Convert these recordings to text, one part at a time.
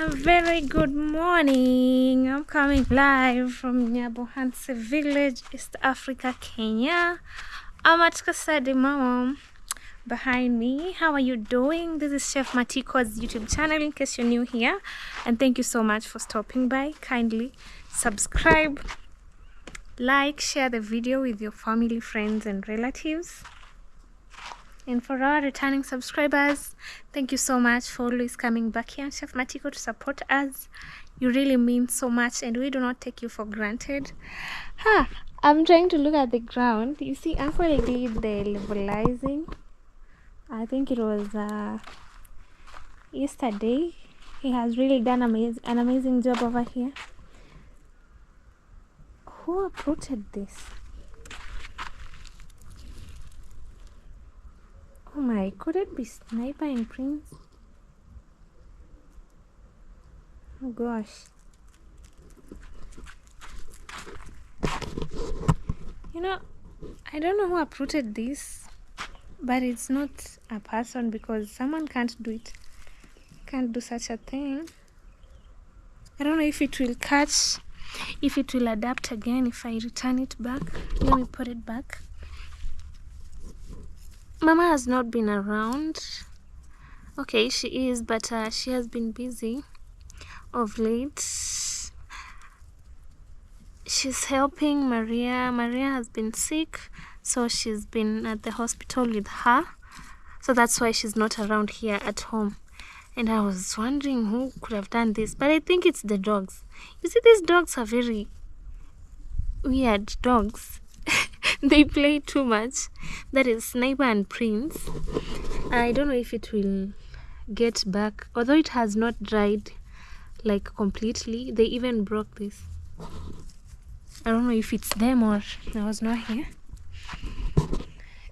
A very good morning. I'm coming live from Nyabohanse village, East Africa, Kenya. I'm at Kasadi Mama behind me. How are you doing? This is Chef Matiko's YouTube channel in case you're new here. And thank you so much for stopping by. Kindly subscribe, like, share the video with your family, friends and relatives. And for our returning subscribers, thank you so much for always coming back here, Chef Matiko, to support us. You really mean so much and we do not take you for granted. I'm trying to look at the ground. You see, Uncle did the levelizing. I think it was yesterday. He has really done an amazing job over here. Who uprooted this? Oh my, could it be Sniper and Prince? Oh gosh. You know, I don't know who uprooted this, but it's not a person because someone can't do it. Can't do such a thing. I don't know if it will catch, if it will adapt again if I return it back. Let me put it back. Mama has not been around. Okay, she is, but she has been busy of late. She's helping Maria. Maria has been sick, so she's been at the hospital with her. So that's why she's not around here at home. And I was wondering who could have done this, but I think it's the dogs. You see, these dogs are very weird dogs. They play too much. That is Sniper and Prince. I don't know if it will get back, although it has not dried like completely. They even broke this. I don't know if it's them or I was not here.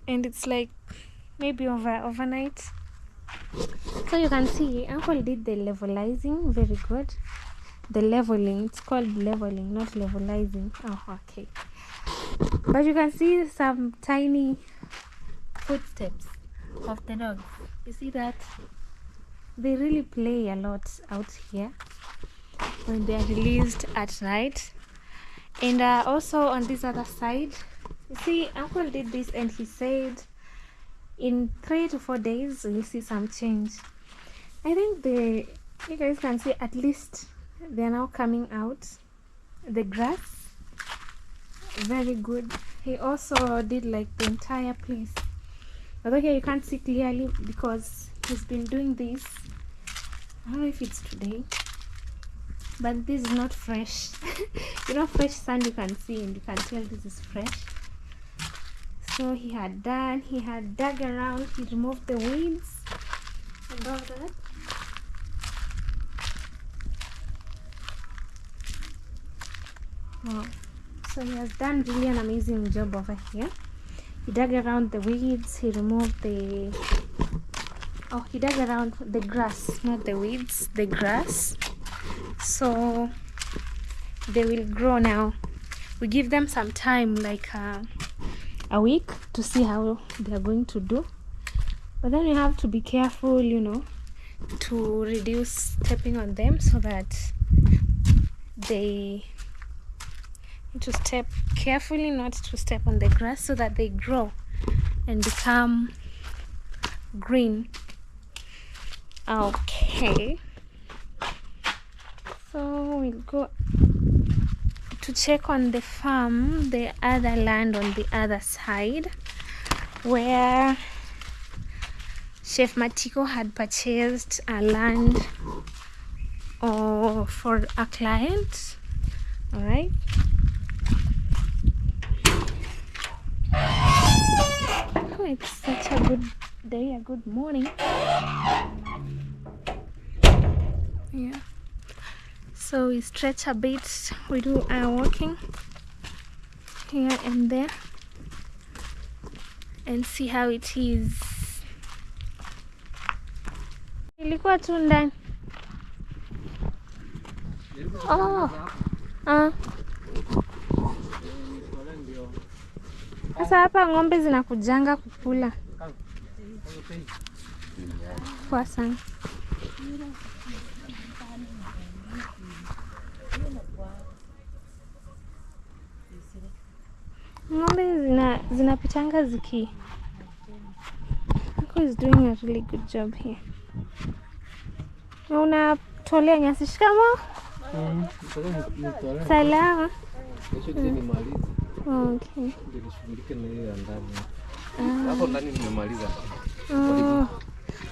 And it's like maybe overnight. So you can see Uncle did the levelizing. Very good. The leveling, it's called leveling, not levelizing. Oh, okay. But you can see some tiny footsteps of the dogs. You see that? They really play a lot out here when they are released at night. And also on this other side, you see, Uncle did this and he said in 3 to 4 days we'll see some change. I think you guys can see at least they are now coming out. The grass, very good. He also did like the entire place, although here you can't see clearly because he's been doing this. I don't know if it's today, but this is not fresh. You know, fresh sand you can see and you can tell this is fresh. So he had dug around, he removed the weeds and all that. Wow. So he has done really an amazing job over here. He dug around the weeds, he removed he dug around the grass, not the weeds, the grass. So they will grow now. We give them some time, like a week, to see how they are going to do. But then you have to be careful, you know, to reduce stepping on them so that they need to step carefully, not to step on the grass, so that they grow and become green. Okay, so we'll go to check on the farm, the other land on the other side, where Chef Matiko had purchased a land for a client. All right. Oh, it's such a good day, a good morning. Yeah. So we stretch a bit, we do our walking here and there and see how it is. Ilikuwa tu ndani. Oh. Sasa hapa ng'ombe zinakujanga kukula. Poa sana. zinapitanga ziki. Matiko is doing a really good job here. Na unatolea nyasi. Shikamo. Salama. Okay. Hapo ndani nimemaliza.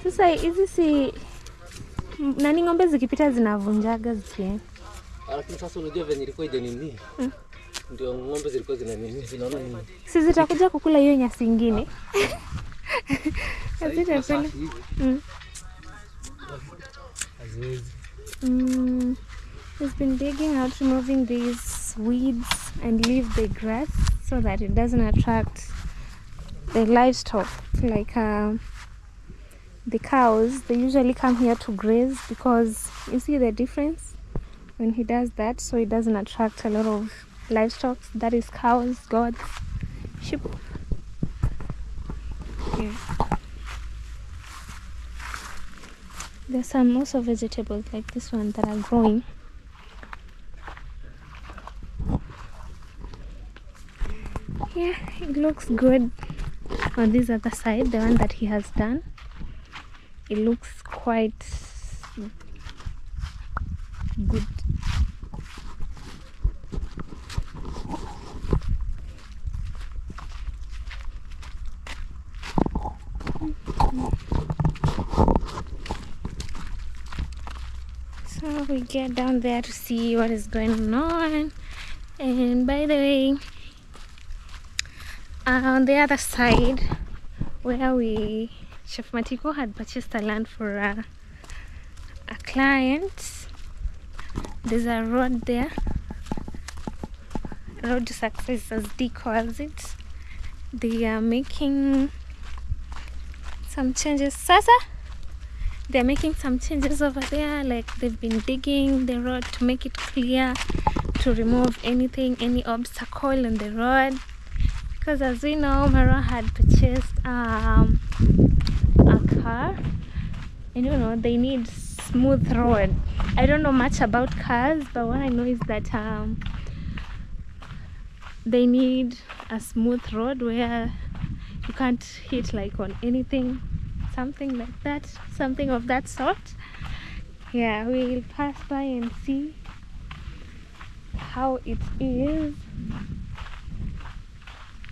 Sasa hizi si nani ng'ombe zikipita zinavunjaga zikienda. Lakini sasa unajua venye ilikuwa ije nini? Ndio ng'ombe zilikuwa zinaona nini? Si zitakuja kukula hiyo nyasi nyingine. Hazitapenda. He's been digging out, removing these weeds and leave the grass so that it doesn't attract the livestock. Like the cows, they usually come here to graze because you see the difference when he does that, so it doesn't attract a lot of livestock. That is cows, goats, sheep. Yeah. There's some also vegetables like this one that are growing. Yeah, it looks good on this other side, the one that he has done. It looks quite good. So we get down there to see what is going on. And by the way, on the other side where Chef Matiko had purchased a land for a client, there's a road there, road to success as D calls it. They are making some changes. Sasa, they're making some changes over there, like they've been digging the road to make it clear, to remove anything, any obstacle on the road. Because as we know, Mara had purchased a car, and you know they need smooth road. I don't know much about cars, but what I know is that they need a smooth road where you can't hit like on anything, something like that, something of that sort. Yeah, we'll pass by and see how it is.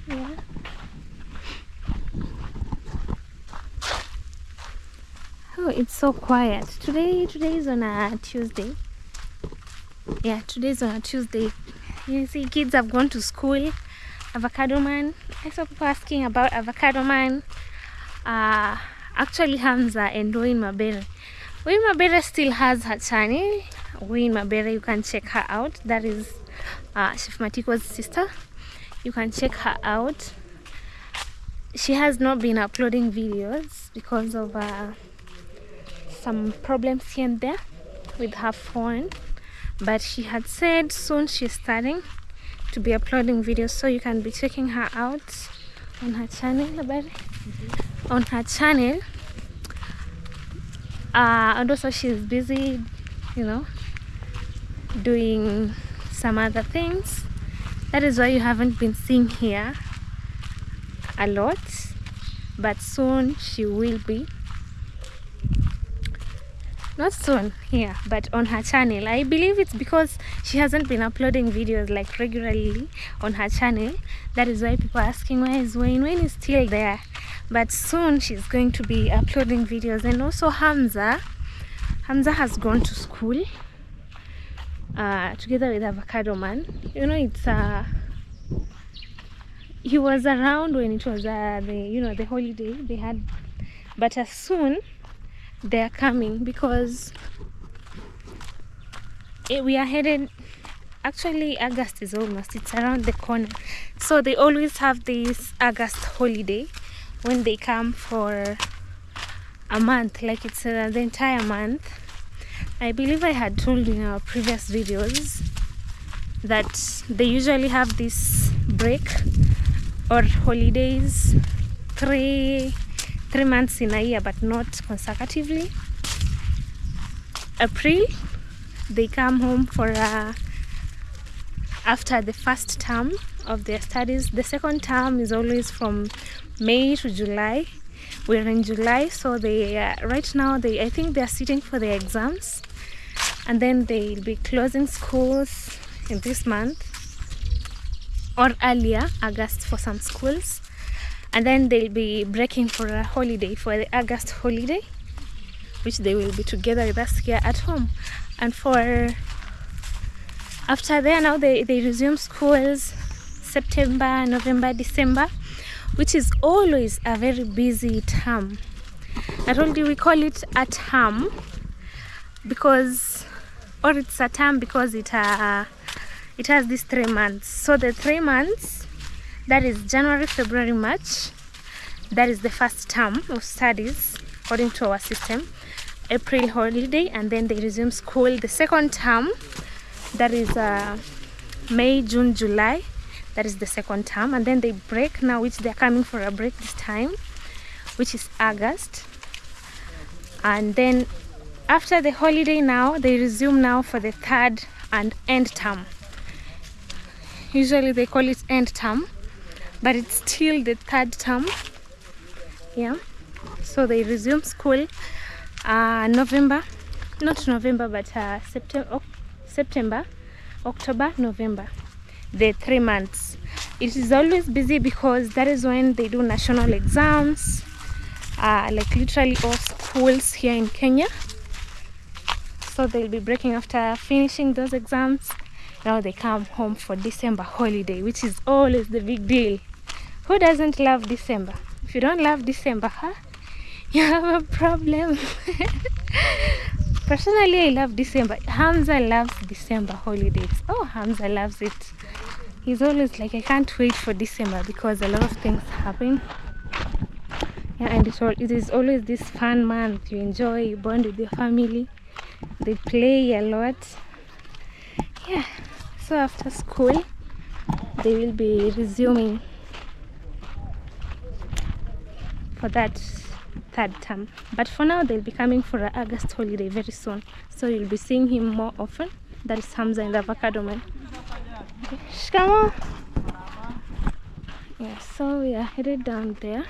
Yeah. Oh, it's so quiet. Today is on a Tuesday. Yeah, today's on a Tuesday. You see, kids have gone to school. Avocado Man. I saw people asking about Avocado Man. Actually, Hamza and Wayne Mabere. Wayne Mabere still has her channel. Wayne Mabere, you can check her out. That is Chef Matiko's sister. You can check her out. She has not been uploading videos because of some problems here and there with her phone, but she had said soon she's starting to be uploading videos, so you can be checking her out on her channel. On her channel, and also she's busy, you know, doing some other things. That is why you haven't been seeing here a lot, but soon she will be. Not soon here, but on her channel. I believe it's because she hasn't been uploading videos like regularly on her channel. That is why people are asking, where is Wayne? Wayne is still there, but soon she's going to be uploading videos. And also Hamza has gone to school together with Avocado Man. You know, it's he was around when it was the holiday they had, but as soon they are coming because we are headed. Actually, August is almost, it's around the corner, so they always have this August holiday when they come for a month, like it's the entire month. I believe I had told in our previous videos that they usually have this break or holidays three months in a year, but not consecutively. April, they come home for after the first term of their studies. The second term is always from May to July. We're in July, so they right now I think they're sitting for their exams, and then they'll be closing schools in this month or earlier, August, for some schools, and then they'll be breaking for a holiday, for the August holiday, which they will be together with us here at home. And for after there, now they resume schools September, November, December, which is always a very busy term. I told you we call it a term because, or it's a term because it has these 3 months. So the 3 months, that is January, February, March, that is the first term of studies according to our system. April holiday, and then they resume school. The second term, that is May, June, July, that is the second term, and then they break now, which they're coming for a break this time, which is August. And then after the holiday, now they resume now for the third and end term. Usually they call it end term, but it's still the third term. Yeah, so they resume school November, not November, but September, October, November, the 3 months. It is always busy because that is when they do national exams, like literally all schools here in Kenya. So they'll be breaking after finishing those exams. Now they come home for December holiday, which is always the big deal. Who doesn't love December? If you don't love December, you have a problem. Personally, I love December. Hamza loves December holidays. Oh, Hamza loves it. He's always like, I can't wait for December because a lot of things happen. Yeah, and it is always this fun month. You enjoy, you bond with your family. They play a lot. Yeah, so after school, they will be resuming for that third term, but for now they'll be coming for an August holiday very soon, so you'll be seeing him more often. That is Hamza and the avocado man. Okay. Shikamo. Yeah, so we are headed down there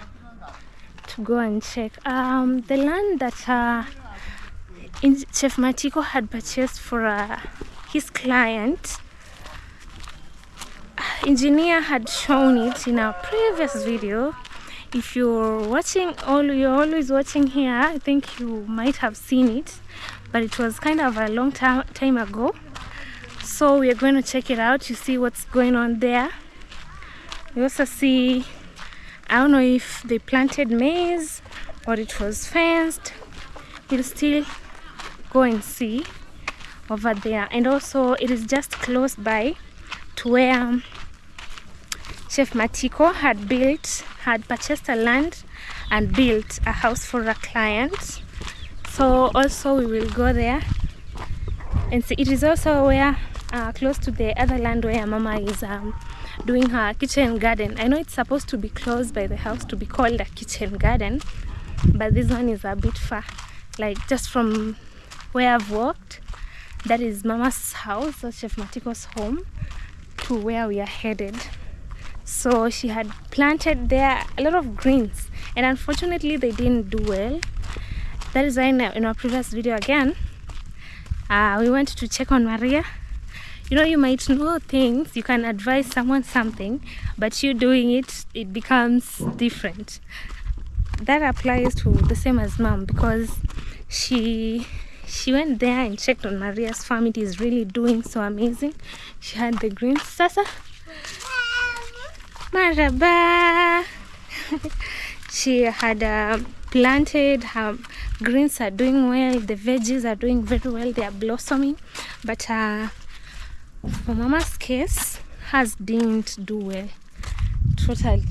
to go and check the land that Chef Matiko had purchased for his client. Engineer had shown it in our previous video. If you're watching, you're always watching here, I think you might have seen it, but it was kind of a long time ago. So we are going to check it out to see what's going on there. We also see, I don't know if they planted maize or it was fenced. We'll still go and see over there. And also it is just close by to where Chef Matiko had purchased a land and built a house for a client. So also we will go there and see. It is also where close to the other land where Mama is doing her kitchen garden. I know it's supposed to be close by the house to be called a kitchen garden, but this one is a bit far, like just from where I've walked. That is Mama's house, or Chef Matiko's home, to where we are headed. So she had planted there a lot of greens, and unfortunately they didn't do well. That is why in our previous video again, we went to check on Maria. You know, you might know things, you can advise someone something, but you doing it, it becomes different. That applies to the same as Mom, because she went there and checked on Maria's farm. It is really doing so amazing. She had the greens. Sasa Maraba. She had planted, her greens are doing well, the veggies are doing very well, they are blossoming. But for Mama's case, hers didn't do well totally.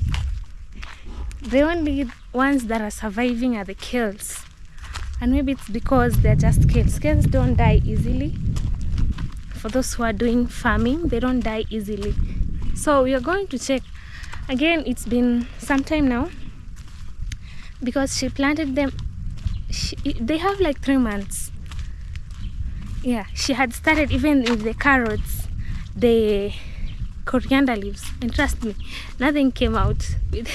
The only ones that are surviving are the kales, and maybe it's because they're just kales. Kales don't die easily. For those who are doing farming, they don't die easily. So we are going to check. Again, it's been some time now because she planted them. They have like 3 months. Yeah, she had started even with the carrots. coriander leaves, and trust me, nothing came out with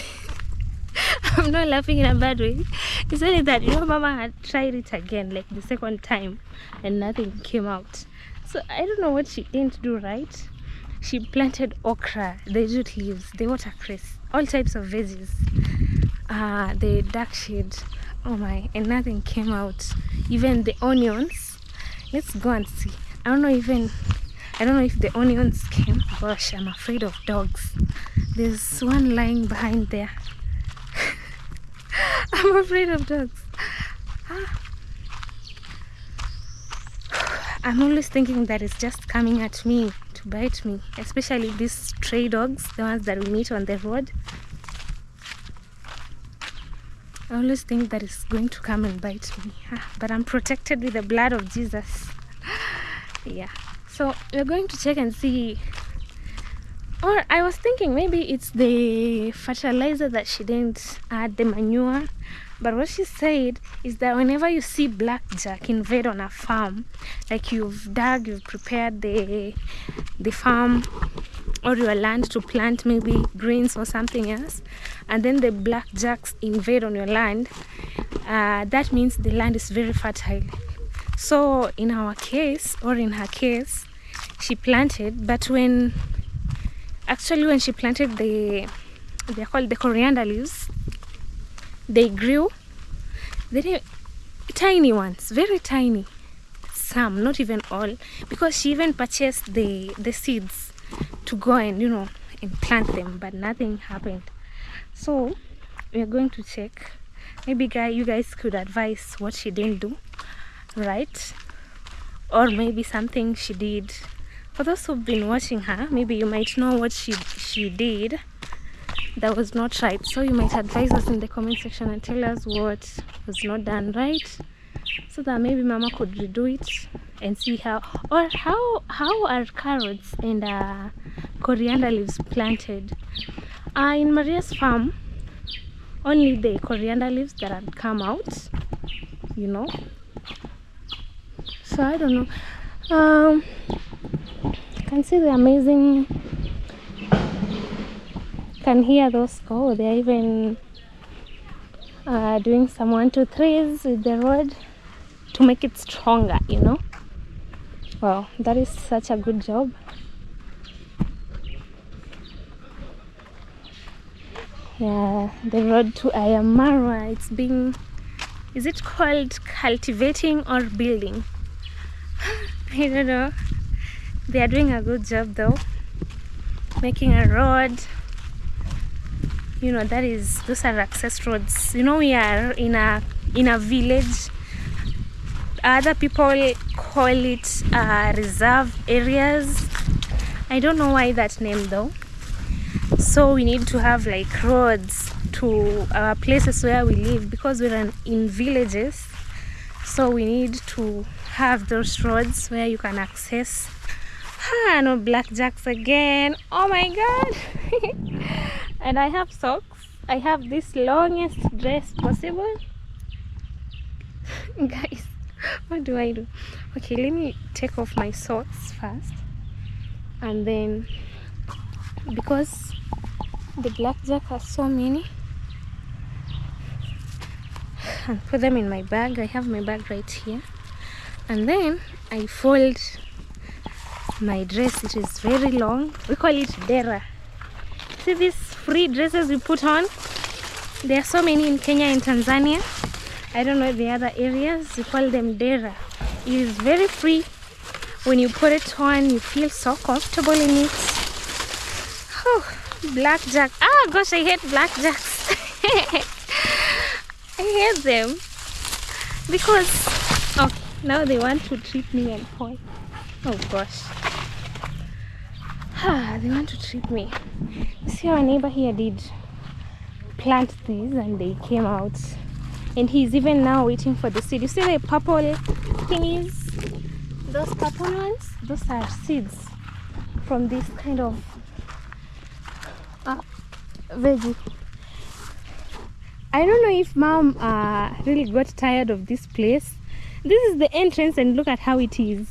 I'm not laughing in a bad way. It's only that, you know, Mama had tried it again, like the second time, and nothing came out. So I don't know what she didn't do right. She planted okra, the jute leaves, the watercress, all types of veggies, the dark shade. Oh my, and nothing came out. Even the onions. Let's go and see. I don't know if the onions came. Gosh, I'm afraid of dogs. There's one lying behind there. I'm afraid of dogs. I'm always thinking that it's just coming at me to bite me, especially these stray dogs, the ones that we meet on the road. I always think that it's going to come and bite me, but I'm protected with the blood of Jesus. Yeah, so we're going to check and see. Or I was thinking maybe it's the fertilizer that she didn't add, the manure. But what she said is that whenever you see blackjack invade on a farm, like you've prepared the farm or your land to plant maybe greens or something else, and then the blackjacks invade on your land, that means the land is very fertile. So in our case, or in her case, she planted, but when she planted they're called the coriander leaves, they grew very tiny ones, very tiny, some, not even all, because she even purchased the seeds to go and, you know, and plant them, but nothing happened. So we're going to check. Maybe you guys could advise what she didn't do right, or maybe something she did. For those who've been watching her, maybe you might know what she did that was not right. So you might advise us in the comment section and tell us what was not done right, so that maybe Mama could redo it and see how are carrots and coriander leaves planted. In Maria's farm, only the coriander leaves that had come out, you know. So I don't know. You can see the amazing, can hear those. Oh, they're even doing some 1, 2, 3s with the rod to make it stronger, you know. Wow, that is such a good job. Yeah, the road to Ayamara, it's being, is it called cultivating or building? I don't know. They are doing a good job though, making a road. You know, those are access roads. You know, we are in a village. Other people call it reserve areas. I don't know why that name though. So we need to have like roads to our places where we live, because we're in villages. So we need to have those roads where you can access. No blackjacks again. Oh my god. And I have socks. I have this longest dress possible. Guys, what do I do? Okay, let me take off my socks first, and then, because the blackjack has so many, and put them in my bag. I have my bag right here, and then I fold my dress. It is very long. We call it dera. See these free dresses we put on? There are so many in Kenya and Tanzania. I don't know the other areas. We call them dera. It is very free. When you put it on, you feel so comfortable in it. Oh, blackjack. Gosh, I hate blackjacks. I hate them because now they want to trip me and fall. Oh gosh. They want to trip me. See, our neighbor here did plant these and they came out, and he's even now waiting for the seed. You see the purple thingies? Those purple ones, those are seeds from this kind of veggie. I don't know if Mom really got tired of this place. This is the entrance, and look at how it is.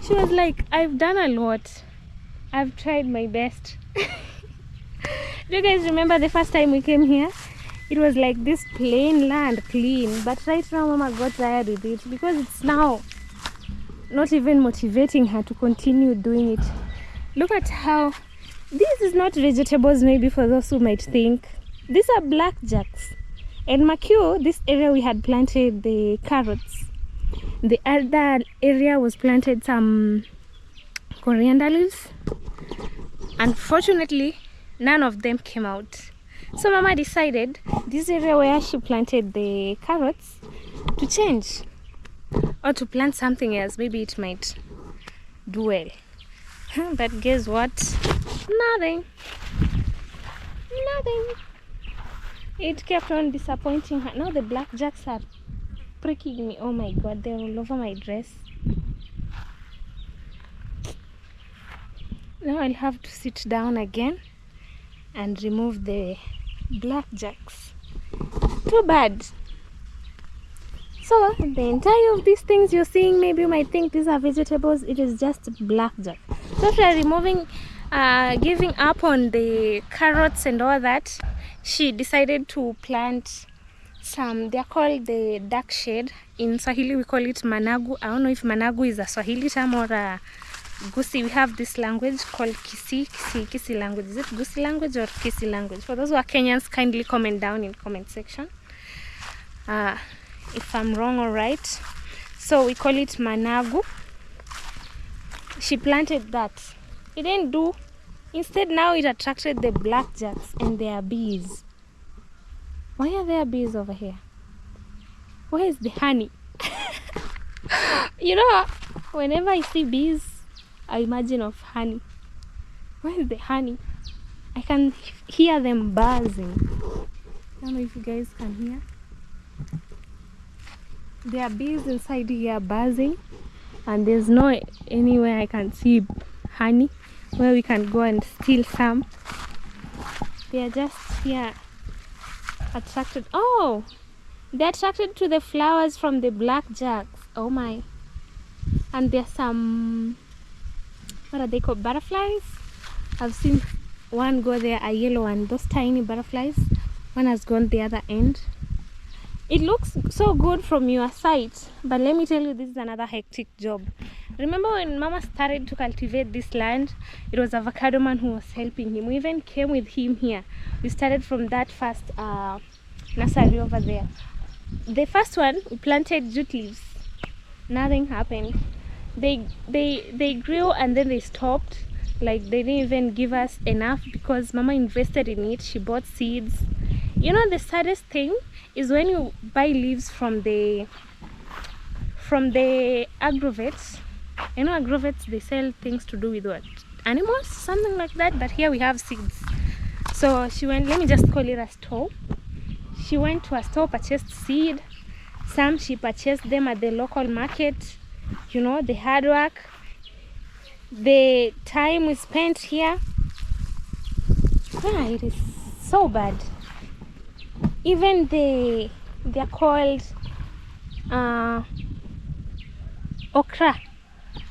She was like, I've done a lot. I've tried my best. Do you guys remember the first time we came here? It was like this plain land, clean. But right now Mama got tired with it because it's now not even motivating her to continue doing it. Look at how this is not vegetables, maybe for those who might think. These are blackjacks. And Matiko, this area we had planted the carrots. The other area was planted some coriander leaves. Unfortunately, none of them came out. So Mama decided this area where she planted the carrots to change or to plant something else. Maybe it might do well. But guess what? Nothing. It kept on disappointing her. Now the blackjacks are pricking me. Oh my god, they're all over my dress. Now I'll have to sit down again and remove the blackjacks. Too bad. So the entire of these things you're seeing, maybe you might think these are vegetables. It is just blackjack. So after removing, giving up on the carrots and all that, she decided to plant some, they're called the dark shade. In Swahili we call it managu. I don't know if managu is a Swahili term or a Gusi. We have this language called Kisi language. Is it Gusi language or Kisi language? For those who are Kenyans, kindly comment down in comment section if I'm wrong or right. So we call it managu. She planted that. It didn't do. Instead, now it attracted the blackjacks and their bees. Why are there bees over here? Where is the honey? You know, whenever I see bees, I imagine of honey. Where is the honey? I can hear them buzzing. I don't know if you guys can hear. There are bees inside here buzzing, and there's no anywhere I can see honey where we can go and steal some. They are just here attracted. Oh, they're attracted to the flowers from the blackjacks. Oh my. And there's some, what are they called, butterflies? I've seen one go there, a yellow one, those tiny butterflies. One has gone the other end. It looks so good from your sight, but let me tell you, this is another hectic job. Remember when Mama started to cultivate this land, it was Avocado Man who was helping him. We even came with him here. We started from that first nursery over there. The first one, we planted jute leaves. Nothing happened. They grew and then they stopped. Like, they didn't even give us enough because Mama invested in it. She bought seeds. You know, the saddest thing is when you buy leaves from the agrovets. You know, agrovets, they sell things to do with what? Animals? Something like that. But here we have seeds. So she went, let me just call it a store. She went to a store, purchased seed. Some she purchased them at the local market. You know, the hard work, the time we spent here. It is so bad. Even they're called okra.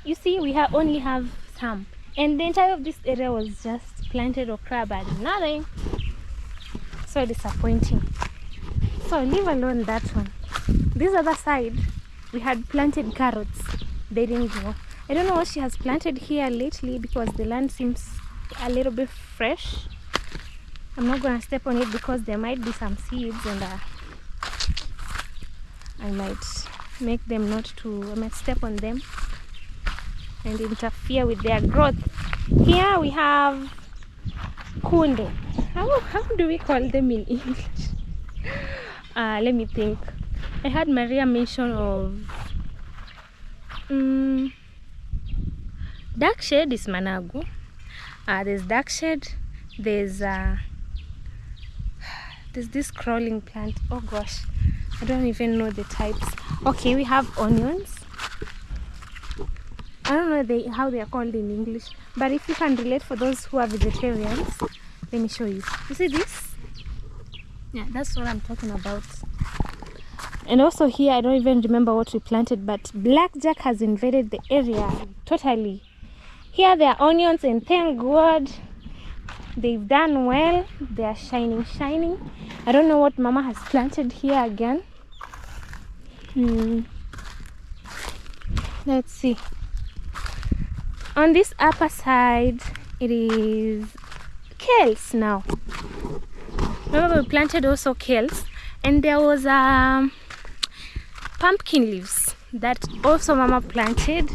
You see, we only have some, and the entire of this area was just planted okra, but nothing. So disappointing. So leave alone that one. This other side, we had planted carrots. They didn't grow. I don't know what she has planted here lately because the land seems a little bit fresh. I'm not gonna step on it because there might be some seeds, and I might make them not to. I might step on them and interfere with their growth. Here we have kunde. How do we call them in English? Let me think. I had Maria mention of dark shade is managu. There's dark shade. There's this crawling plant. Oh gosh, I don't even know the types. Okay, we have onions. I don't know how they are called in English, but if you can relate for those who are vegetarians, let me show you. You see this? Yeah, that's what I'm talking about. And also here, I don't even remember what we planted, but blackjack has invaded the area totally. Here there are onions, and thank God they've done well. They are shining. I don't know what Mama has planted here again. Let's see. On this upper side, it is kales now. Remember we planted also kales, and there was pumpkin leaves that also Mama planted.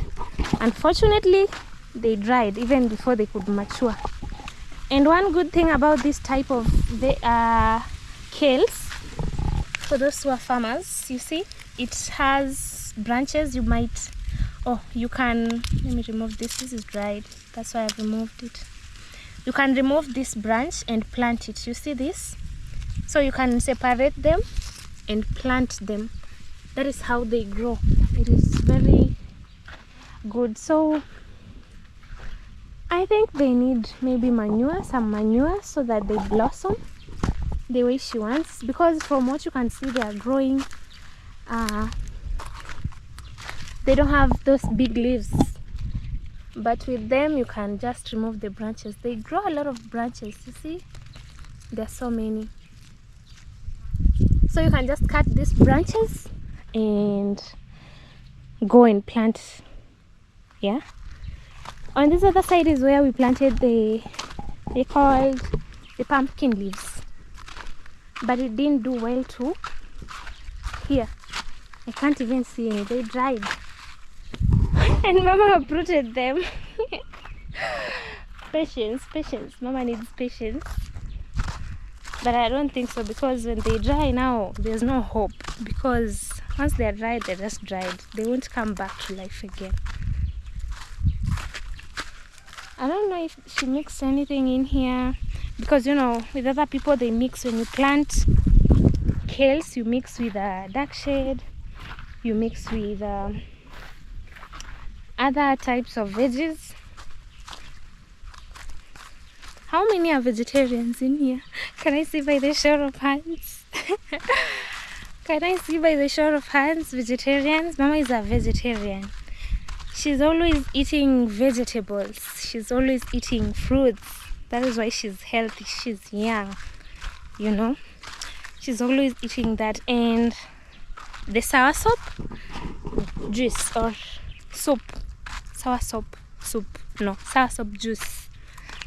Unfortunately, they dried even before they could mature. And one good thing about this type of kales, for those who are farmers, you see, it has branches. You can, let me remove this. This is dried. That's why I've removed it. You can remove this branch and plant it. You see this? So you can separate them and plant them. That is how they grow. It is very good. So I think they need maybe some manure, so that they blossom the way she wants. Because from what you can see, they are growing. They don't have those big leaves. But with them, you can just remove the branches. They grow a lot of branches, you see? There are so many. So you can just cut these branches and go and plant. Yeah. On this other side is where we planted they called the pumpkin leaves. But it didn't do well too. Here. I can't even see any. They dried. And Mama uprooted them. Patience. Mama needs patience. But I don't think so, because when they dry now, there's no hope. Because once they're dried, they're just dried. They won't come back to life again. I don't know if she mixed anything in here. Because, with other people, they mix. When you plant kales, you mix with dark shade. You mix with other types of veggies. How many are vegetarians in here? Can I see by the show of hands? Can I see by the show of hands vegetarians? Mama is a vegetarian. She's always eating vegetables. She's always eating fruits. That is why she's healthy. She's young, She's always eating that. And the soursop juice or soup. Soursop juice.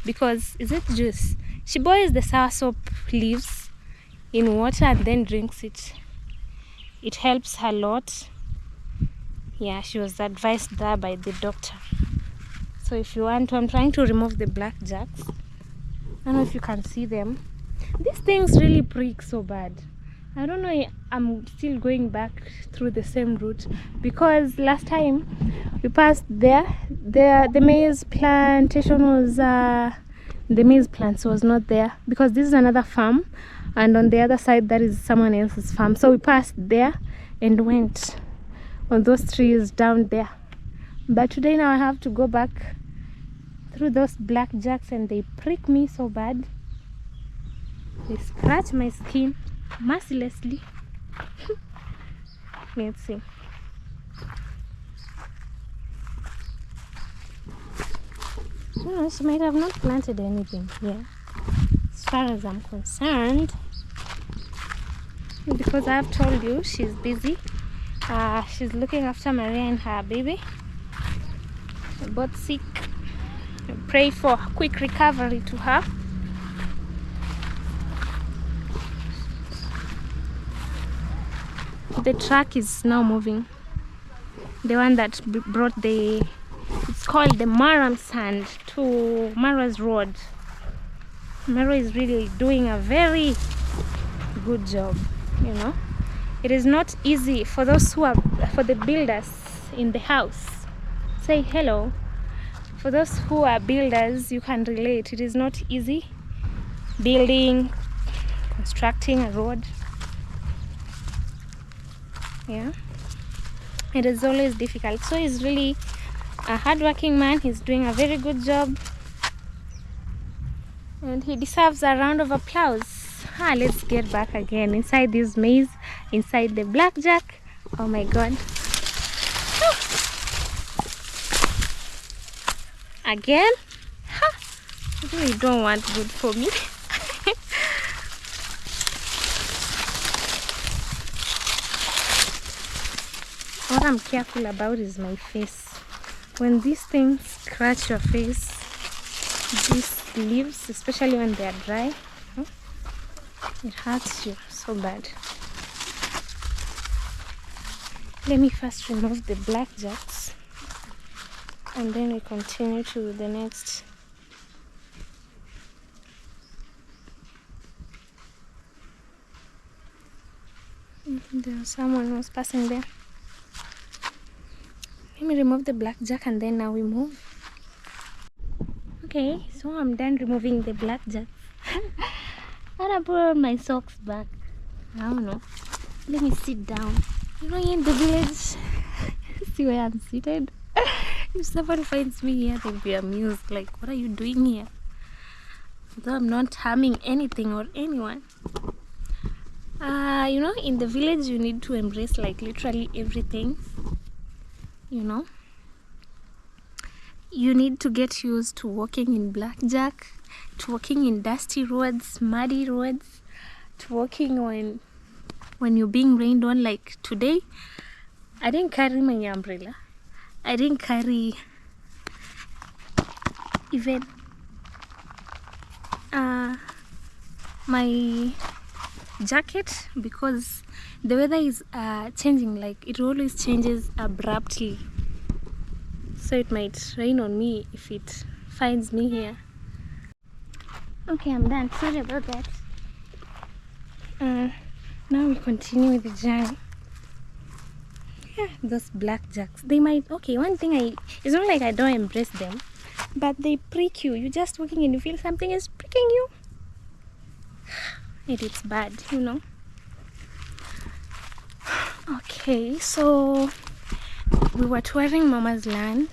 Because, is it juice? She boils the soursop leaves in water and then drinks it. It helps her a lot. Yeah, she was advised that by the doctor. So if you want to, I'm trying to remove the blackjacks. I don't know if you can see them. These things really prick so bad. I don't know, I'm still going back through the same route, because last time we passed there, the maize plantation was, the maize plants was not there, because this is another farm, and on the other side that is someone else's farm. So we passed there and went on those trees down there. But today now I have to go back through those blackjacks, and they prick me so bad. They scratch my skin mercilessly. Let's see. She might have not planted anything here, as far as I'm concerned, because I've told you she's busy. She's looking after Maria and her baby. They're both sick. Pray for quick recovery to her. The truck is now moving. The one that brought it's called the Maram sand to Mara's road. Mara is really doing a very good job, It is not easy for those for the builders in the house. Say hello. For those who are builders, you can relate. It is not easy building, constructing a road. Yeah, it is always difficult. So he's really a hardworking man. He's doing a very good job, and he deserves a round of applause. Let's get back again inside this maze, inside the blackjack. Oh my god, Again? Ha! You really don't want good for me. What I'm careful about is my face. When these things scratch your face, these leaves, especially when they are dry, it hurts you so bad. Let me first remove the black jacks, and then we continue to the next. There's someone who's passing there. Let me remove the black jack and then now we move. Okay, so I'm done removing the black jacks. I'm gonna put on my socks back. I don't know. Let me sit down. You know, in the village, see where I'm seated. If someone finds me here, they'll be amused. Like, what are you doing here? Though I'm not harming anything or anyone. You know, in the village, you need to embrace like literally everything. You know, you need to get used to walking in blackjack, to walking in dusty roads, muddy roads, to walking when you're being rained on. Like today, I didn't carry my umbrella. I didn't carry even my jacket because the weather is changing. Like it always changes abruptly, so it might rain on me if it finds me here. Okay, I'm done. Sorry about that. Now we continue with the journey. Yeah, those blackjacks, they might, okay, one thing it's not like I don't embrace them, but they prick you. You're just walking and you feel something is pricking you. It's bad, you know. Okay, so we were touring Mama's land,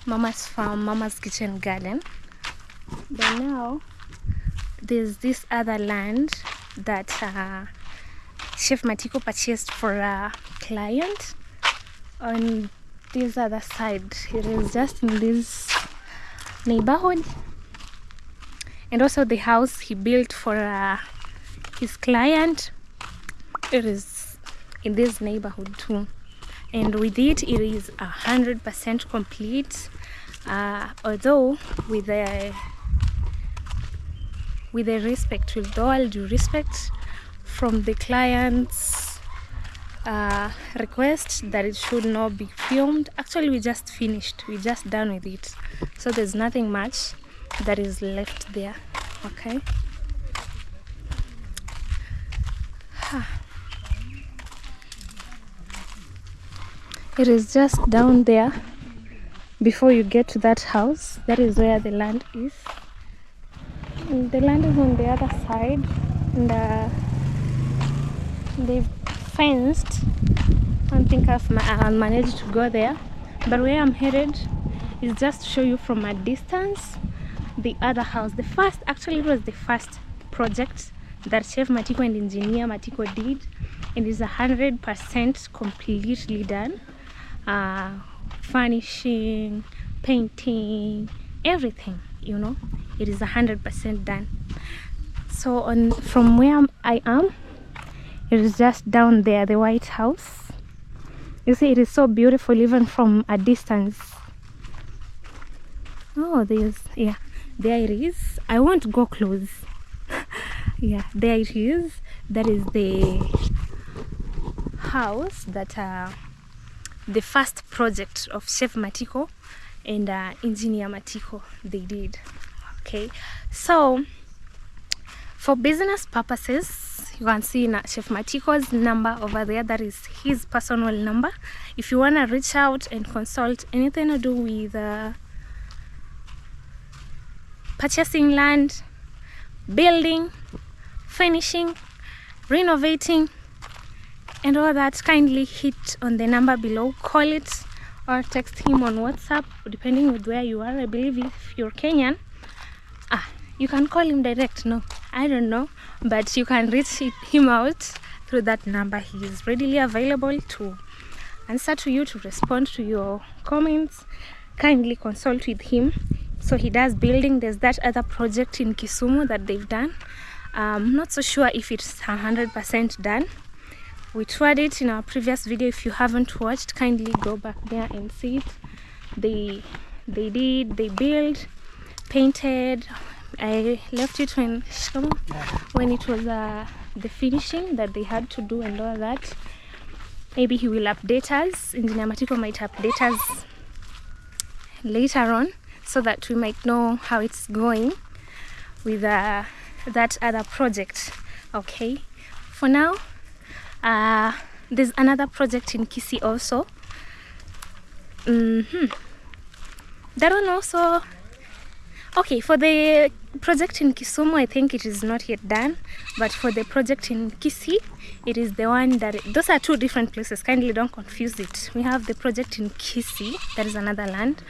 Mama's farm, Mama's kitchen garden. But now there's this other land that Chef Matiko purchased for a client on this other side. It is just in this neighborhood, and also the house he built for his client, it is in this neighborhood too, and with it is 100% complete, although with all due respect from the client's request that it should not be filmed. Actually, we just finished, we just done with it, so there's nothing much that is left there. Okay. It is just down there before you get to that house. That is where the land is. And the land is on the other side, and they've fenced. I don't think I'll manage to go there, but where I'm headed is just to show you from a distance the other house. It was the first project that Chef Matiko and Engineer Matiko did, and is 100% completely done. Furnishing, painting, everything, you know, it is 100% done. So from where I am, it is just down there, the White House. You see, it is so beautiful even from a distance. Oh, there it is. I won't go close. Yeah, there it is. That is the house that the first project of Chef Matiko and Engineer Matiko they did. Okay, so for business purposes, you can see Chef Matiko's number over there. That is his personal number. If you want to reach out and consult anything to do with purchasing land, building, finishing, renovating, and all that, kindly hit on the number below, call it or text him on WhatsApp, depending with where you are. I believe if you're Kenyan, you can call him direct. No, I don't know, but you can reach him out through that number. He is readily available to answer to you, to respond to your comments. Kindly consult with him. So he does building. There's that other project in Kisumu that they've done. I'm not so sure if it's 100% done. We toured it in our previous video. If you haven't watched, kindly go back there and see it. They built, painted. I left it when it was the finishing that they had to do and all that. Maybe he will update us. Engineer Matiko might update us later on so that we might know how it's going with that other project. Okay, for now, there's another project in Kisii also. That one also. Okay, for the project in Kisumu, I think it is not yet done, but for the project in Kisii, it is the one that those are two different places. Kindly don't confuse it. We have the project in Kisii, that is another land,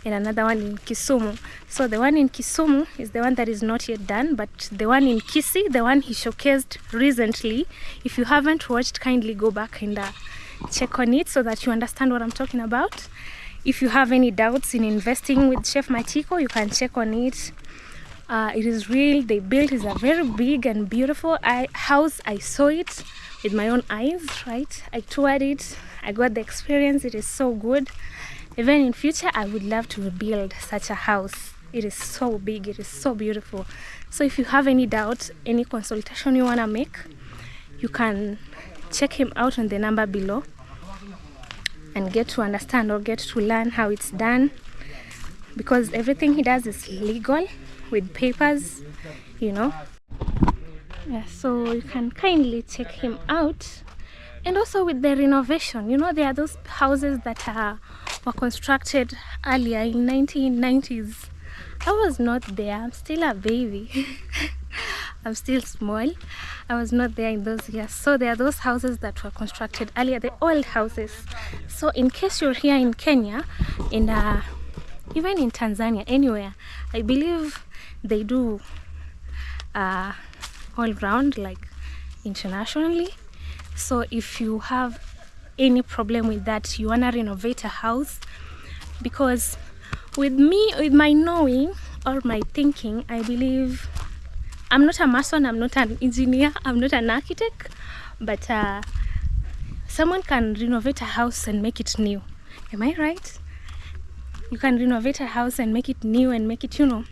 and another one in Kisumu. So the one in Kisumu is the one that is not yet done, but the one in Kisii, the one he showcased recently, if you haven't watched, kindly go back and check on it so that you understand what I'm talking about. If you have any doubts in investing with Chef Matiko, you can check on it. It is real. They built is a very big and beautiful house. I saw it with my own eyes, right? I toured it. I got the experience. It is so good. Even in future, I would love to build such a house. It is so big. It is so beautiful. So if you have any doubt, any consultation you want to make, you can check him out on the number below and get to understand or get to learn how it's done, because everything he does is legal with papers, you know. Yeah, so you can kindly check him out. And also with the renovation, you know, there are those houses that were constructed earlier in 1990s. I was not there. I'm still a baby. I'm still small. I was not there in those years. So there are those houses that were constructed earlier, the old houses. So in case you're here in Kenya, and even in Tanzania, anywhere, I believe they do all round, like internationally. So if you have any problem with that, you want to renovate a house, because with me, with my knowing or my thinking, I believe, I'm not a mason, I'm not an engineer, I'm not an architect, but someone can renovate a house and make it new. Am I right? You can renovate a house and make it new and make it, you know,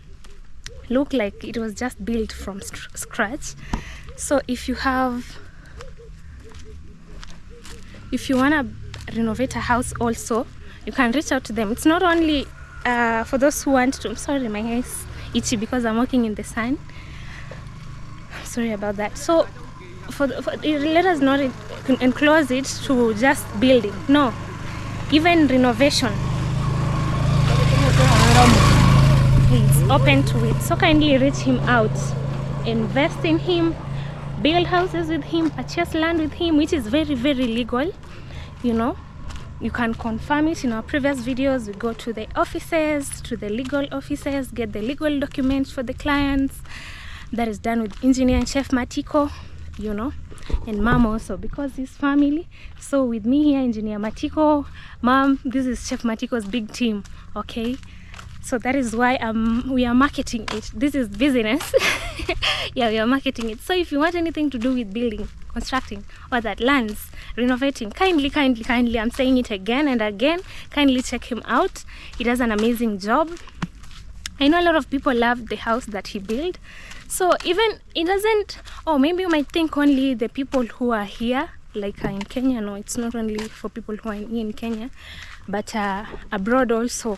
look like it was just built from scratch. So if you want to renovate a house also, you can reach out to them. It's not only for those who want to. I'm sorry, my hair is itchy because I'm walking in the sun. Sorry about that. So let us not enclose it to just building. No, even renovation, he's open to it. So kindly reach him out, invest in him, build houses with him, purchase land with him, which is very, very legal. You know, you can confirm it in our previous videos. We go to the offices, to the legal offices, get the legal documents for the clients. That is done with engineer and Chef Matiko, you know, and mom also, because he's family. So with me here, engineer Matiko, mom, this is Chef Matiko's big team. Okay, so that is why we are marketing it. This is business. Yeah, we are marketing it. So if you want anything to do with building, constructing, or that lands, renovating, kindly, I'm saying it again and again, kindly check him out. He does an amazing job. I know a lot of people love the house that he built. So even it doesn't, oh, maybe you might think only the people who are here, like in Kenya. No, it's not only for people who are here in Kenya, but abroad also,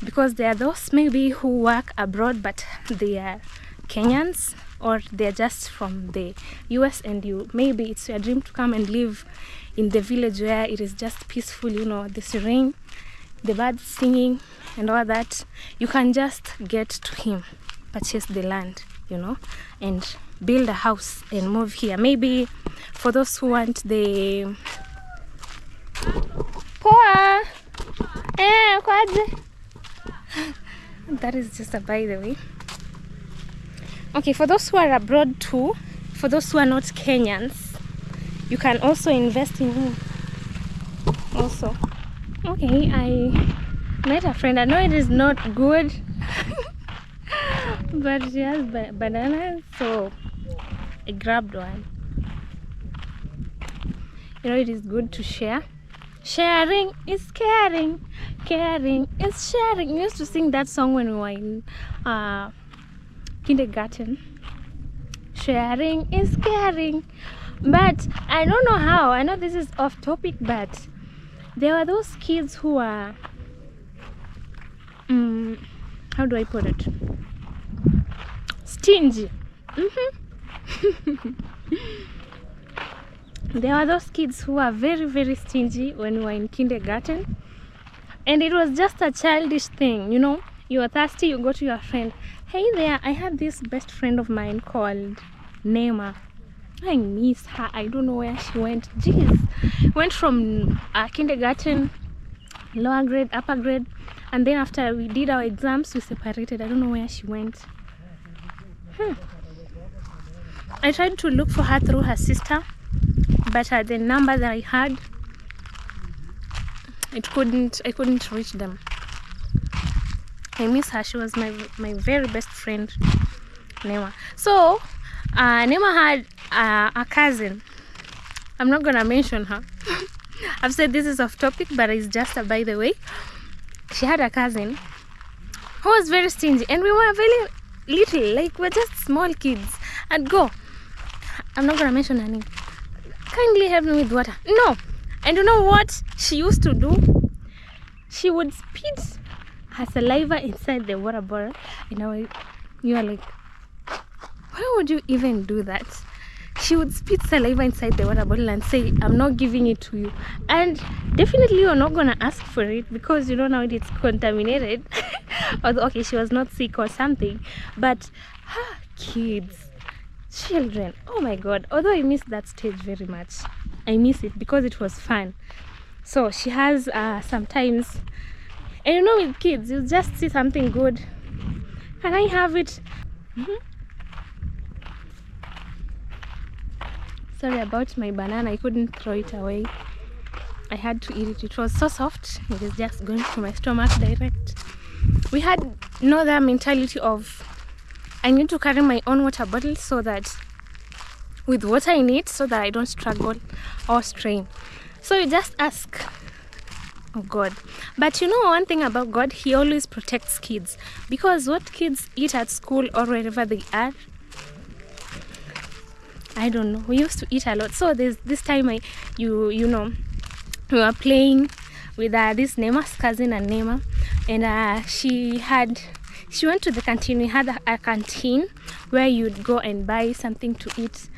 because there are those maybe who work abroad but they are Kenyans, or they're just from the US, and maybe it's your dream to come and live in the village where it is just peaceful, you know, the serene, the birds singing and all that. You can just get to him, purchase the land, you know, and build a house and move here. Maybe for those who want the poa, that is just a by the way. Okay, for those who are abroad too, for those who are not Kenyans, you can also invest in him also. Okay, I met a friend. I know it is not good But she has bananas, so I grabbed one. You know, it is good to share. Sharing is caring, caring is sharing. We used to sing that song when we were in kindergarten. Sharing is caring. But I don't know how. I know this is off topic, but there were those kids who are how do I put it? Stingy. There are those kids who are very, very stingy when we were in kindergarten, and it was just a childish thing, you know. You are thirsty, you go to your friend. Hey there, I have this best friend of mine called Nema. I miss her. I don't know where she went. Jeez, went from kindergarten, lower grade, upper grade, and then after we did our exams, we separated. I don't know where she went. I tried to look for her through her sister, but the number that I had, I couldn't reach them. I miss her. She was my very best friend, Nema. So Nema had a cousin. I'm not gonna mention her. I've said this is off topic, but it's just a by the way. She had a cousin who was very stingy, and we were very little, like we're just small kids. I'd go, I'm not gonna mention her name, kindly help me with water. No. And you know what she used to do? She would spit her saliva inside the water bottle. You know, you are like, why would you even do that? She would spit saliva inside the water bottle and say, I'm not giving it to you. And definitely you're not gonna ask for it, because you know now it's contaminated. Although okay, she was not sick or something, but kids, children, oh my god. Although I miss that stage very much, I miss it because it was fun. So she has sometimes, and you know, with kids you just see something good, can I have it? Sorry about my banana, I couldn't throw it away. I had to eat it. It was so soft, it is just going to my stomach direct. We had no other mentality of I need to carry my own water bottle so that with water in it, so that I don't struggle or strain. So you just ask, oh God. But you know one thing about God, he always protects kids, because what kids eat at school or wherever they are, I don't know, we used to eat a lot. So there's this time you know, we were playing with this Nema's cousin and Nema, and she went to the canteen. We had a canteen where you'd go and buy something to eat.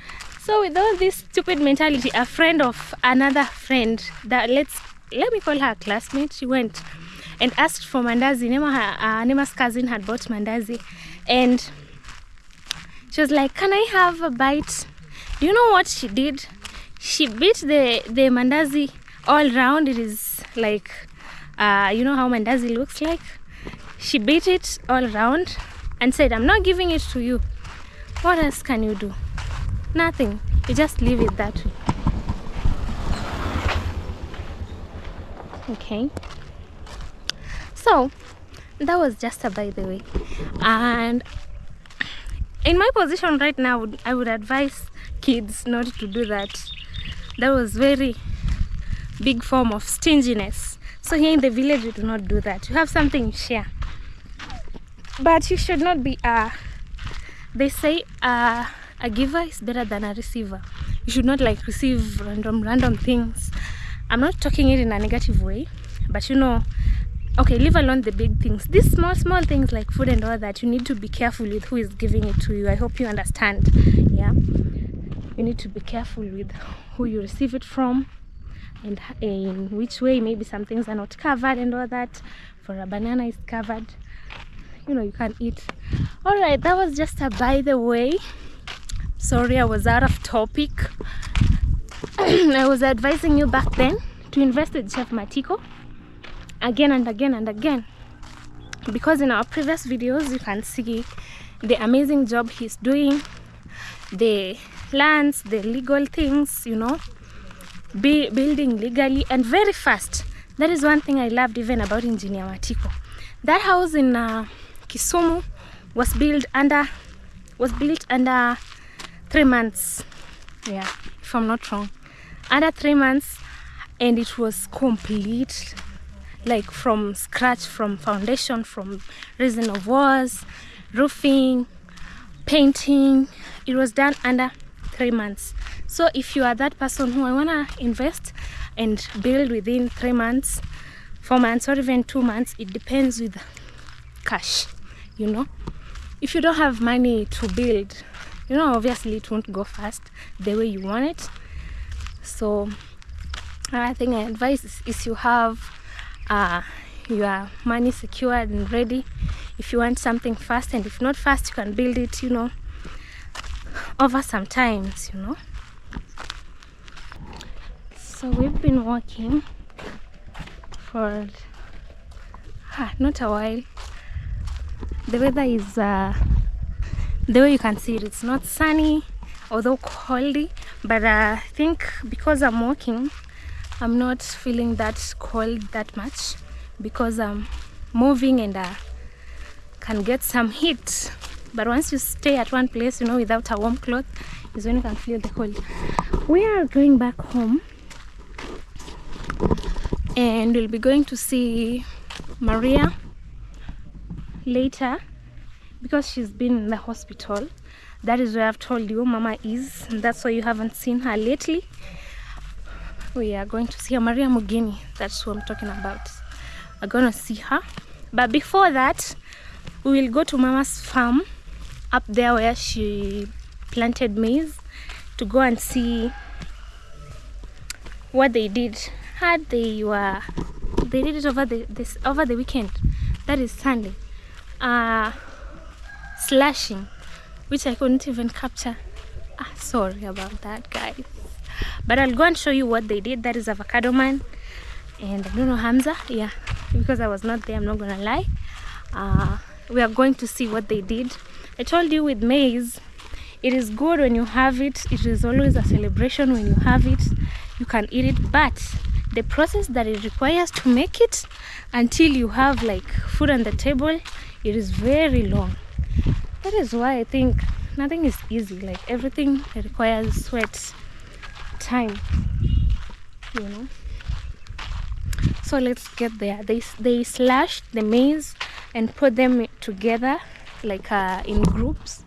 So with all this stupid mentality, a friend of another friend, that let me call her a classmate, she went and asked for mandazi. Nema's cousin had bought mandazi, and she was like, can I have a bite? Do you know what she did? She beat the mandazi all round. It is like, you know how mandazi looks like? She beat it all around and said, I'm not giving it to you. What else can you do? Nothing. You just leave it that way. Okay. So that was just a by the way. And in my position right now, I would advise kids not to do that. That was very big form of stinginess. So here in the village, you do not do that. You have something, you share. But you should not be they say a giver is better than a receiver. You should not like receive random things. I'm not talking it in a negative way, but you know, okay, leave alone the big things. These small things like food and all that, you need to be careful with who is giving it to you. I hope you understand. Yeah, you need to be careful with who you receive it from and in which way. Maybe some things are not covered and all that. For a banana is covered, you know, you can eat. All right, that was just a by the way. Sorry, I was out of topic. I was advising you back then to invest with Chef Matiko again and again and again, because in our previous videos you can see the amazing job he's doing, the lands, the legal things, you know, building legally and very fast. That is one thing I loved even about Engineer Matiko. That house in Kisumu was built under 3 months. Yeah, if I'm not wrong, under 3 months, and it was complete, like from scratch, from foundation, from raising of walls, roofing, painting. It was done under 3 months. So if you are that person who I wanna invest and build within 3 months, 4 months, or even 2 months, it depends with cash, you know. If you don't have money to build, you know, obviously it won't go fast the way you want it. So I think my advice is you have your money secured and ready if you want something fast, and if not fast, you can build it, you know, over some times, you know. So we've been walking for not a while. The weather is the way you can see it, it's not sunny, although coldy, but I think because I'm walking, I'm not feeling that cold that much, because I'm moving and can get some heat. But once you stay at one place, you know, without a warm cloth, is when you can feel the cold. We are going back home, and we'll be going to see Maria later, because she's been in the hospital. That is where I've told you Mama is, and that's why you haven't seen her lately. We are going to see her, Maria Mugeni. That's who I'm talking about. We're gonna see her, but before that, we will go to Mama's farm up there where she planted maize, to go and see what they did. They did it over the weekend. That is Sunday. Slashing, which I couldn't even capture. Sorry about that, guys. But I'll go and show you what they did. That is Avocado Man, and I don't know, Hamza. Yeah, because I was not there, I'm not gonna lie. We are going to see what they did. I told you with maize, it is good when you have it. It is always a celebration when you have it. You can eat it, but the process that it requires to make it until you have like food on the table, it is very long. That is why I think nothing is easy. Like everything requires sweat, time, you know. So let's get there. They slashed the maize and put them together like in groups,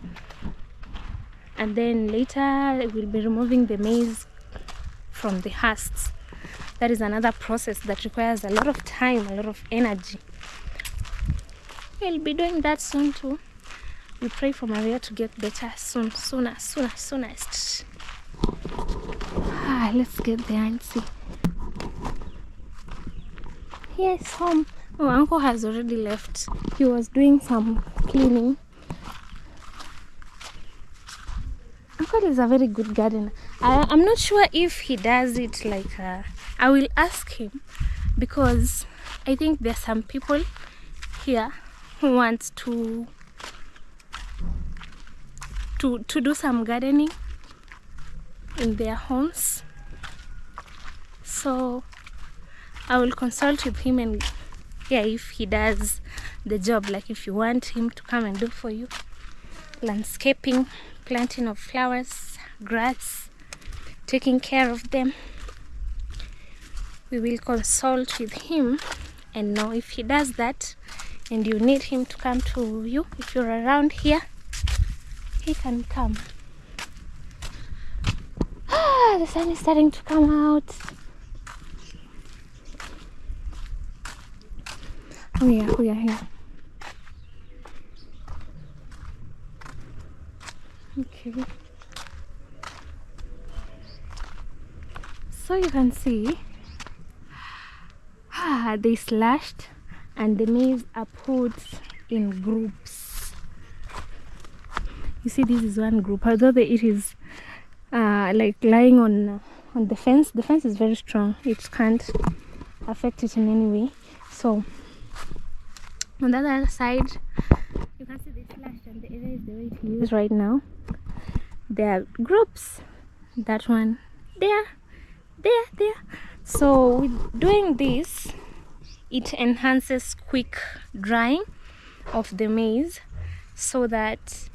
and then later we'll be removing the maize from the husks. That is another process that requires a lot of time, a lot of energy. We'll be doing that soon too. We pray for Maria to get better soonest. Let's get there and see. Yes, home. Oh, Uncle has already left. He was doing some cleaning. Uncle is a very good gardener. I'm not sure if he does it like I will ask him, because I think there are some people here who want to do some gardening in their homes. So I will consult with him, and yeah, if he does the job, like if you want him to come and do for you landscaping, planting of flowers, grass, taking care of them, we will consult with him and know if he does that, and you need him to come to you. If you're around here, he can come. The sun is starting to come out. We are here. Okay. So you can see they slashed, and the maize are put in groups. You see, this is one group, although it is like lying on the fence. The fence is very strong, it can't affect it in any way. So on the other side, you can see they slashed, and the area is the way it is right now. There are groups, that one there. So with doing this, it enhances quick drying of the maize, so that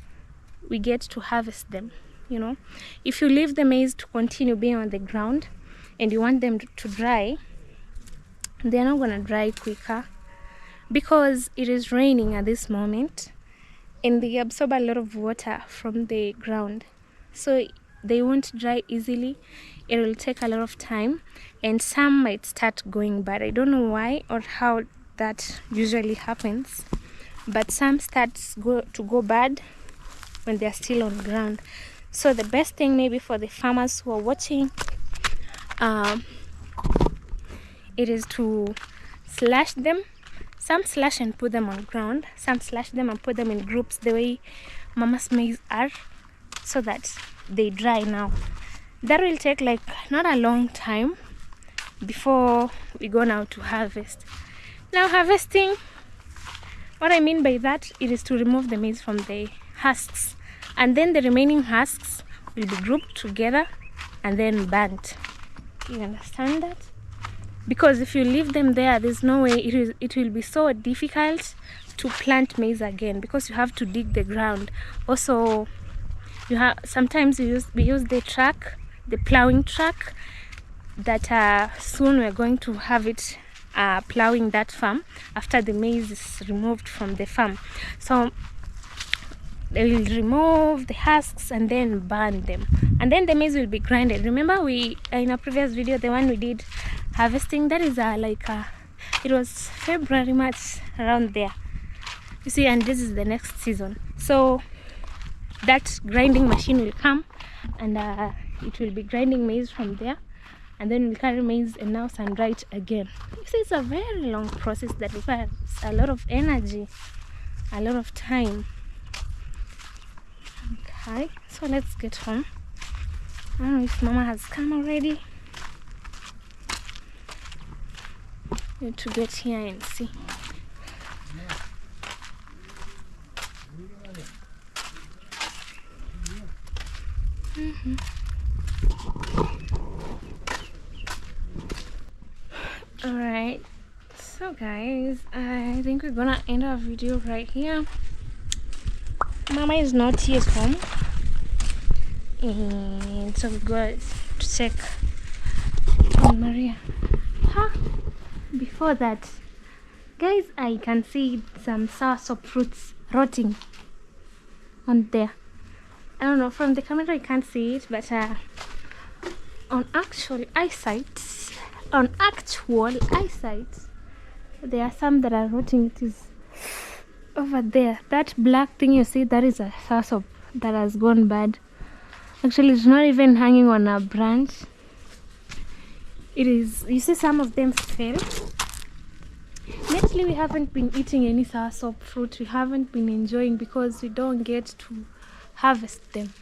we get to harvest them. If you leave the maize to continue being on the ground and you want them to dry, they're not gonna dry quicker, because it is raining at this moment and they absorb a lot of water from the ground, so they won't dry easily. It will take a lot of time, and some might start going bad. I don't know why or how that usually happens, but some to go bad when they're still on ground. So the best thing maybe for the farmers who are watching, it is to slash them. Some slash and put them on ground, some slash them and put them in groups the way mama's maize are, so that they dry. Now that will take like not a long time before we go now to harvest. Now harvesting, what I mean by that, it is to remove the maize from the husks, and then the remaining husks will be grouped together and then burnt. You understand that? Because if you leave them there, there's no way, it will be so difficult to plant maize again, because you have to dig the ground. Also, sometimes we use the truck, the plowing truck, that soon we're going to have it plowing that farm after the maize is removed from the farm. So they will remove the husks and then burn them, and then the maize will be grinded. Remember, we in a previous video, the one we did harvesting, that is it was February, March, around there, you see, and this is the next season. So that grinding machine will come, and it will be grinding maize from there, and then we'll carry maize and now sun-dry it again. You see, it's a very long process that requires a lot of energy, a lot of time. Okay, so let's get home. I don't know if mama has come already. Need to get here and see. Alright, so guys, I think we're gonna end our video right here. Mama is not yet home, and so we go to check on Maria. Before that, guys, I can see some soursop fruits rotting on there. I don't know, from the camera I can't see it, but on actual eyesight, there are some that are rotting. It is over there. That black thing you see, that is a soursop that has gone bad. Actually, it's not even hanging on a branch. It is, you see, some of them fell. Lately we haven't been eating any soursop fruit. We haven't been enjoying, because we don't get to harvest them,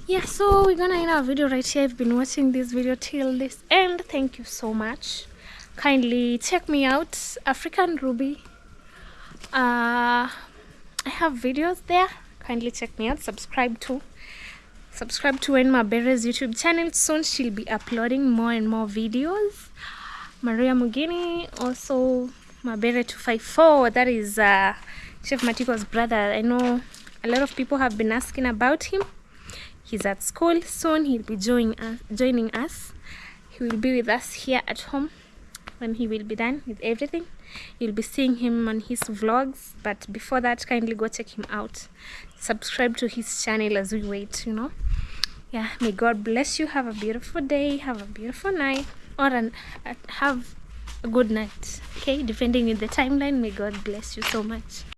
Yeah, so we're gonna end our video right here. I've been watching this video till this end. Thank you so much. Kindly check me out, African Ruby. I have videos there. Kindly check me out. Subscribe to Mabere's YouTube channel. Soon she'll be uploading more and more videos. Maria Mugini, also Mabere 254, that is Chef Matiko's brother. I know a lot of people have been asking about him. He's at school. Soon he'll be joining us. He will be with us here at home when he will be done with everything. You'll be seeing him on his vlogs, but before that, kindly go check him out. Subscribe to his channel as we wait, Yeah, may God bless you. Have a beautiful day, have a beautiful night, or have a good night, okay, depending on the timeline. May God bless you so much.